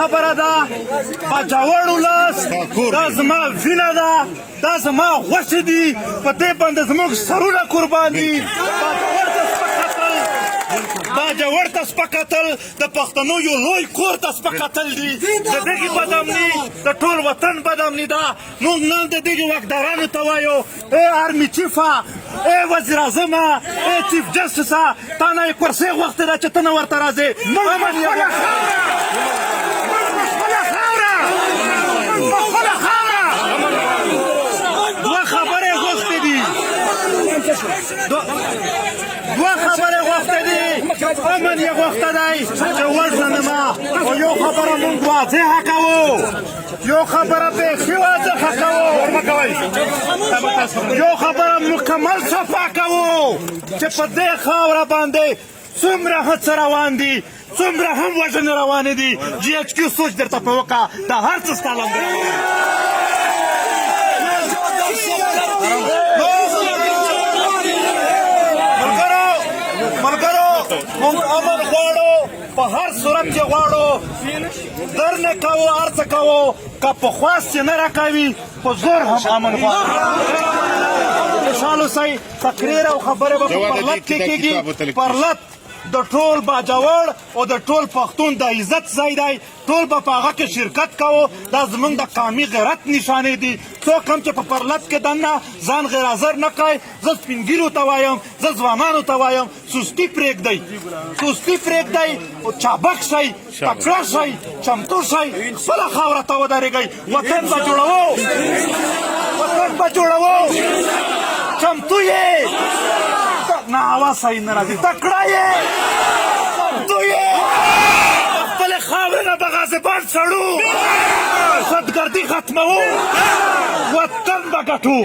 خبره ده باجوړ ولس دا زما وینه ده دا زما غوښې دي په دې باندې زموږ سرونه قربان دي باجوړ ته سپکتل د پښتنو یو لوی کور ته سپکتل دي د دغې بدامني د ټول وطن بدامني ده موږ نن د دغې واکدارانو ته وایو ای آرمي چیفه ای وزیر اعظمه ای چیف جسټسه تا نه یې کرسۍ غوښتې ده چې ته نه ورته راځې دوه خبرې غوښتې دي امن یې غوښته دی چې وژننما خو یو خبره مونږ واضحه کوو یو خبره بیخي واضحه کوو یو خبره مکمل صفا کوو چې په دې خاوره باندې څومره هڅه روان دي څومره هم وژنې روانې دي جي ایچ کیو سوچ درته په وکړه دا هر څه ستا لنډه مونږ امن غواړو په هر صورت کې غواړو در نه کوو هر څه کوو که په خواست چې نه راکوي په زور هم امن غواړو خوشحال اوسئ تقریر او خبرې به په پرلت کې کېږي پرلت د ټول باجوړ او د ټول پښتون د عزت ځای دی ټول به په هغه کې شرکت کوو دا زموږ د قومي غیرت نشانې دي څوک هم چې په پرلت کې دننه ځان غیر حاضر نه کوي زه سپینګیرو ته وایم زه ځوانانو ته وایم سستي پرېږدئ او چابک شئ تکړه شئ چمتو شئ خپله خاوره ته ودرېږئ وطن به جوړوو چمتو یې نه آواز صحیح نه راځي تکړه یې چمتو یې خپلې خاورې نه به غازبان څړو خودګردي ختموو وطن به ګټو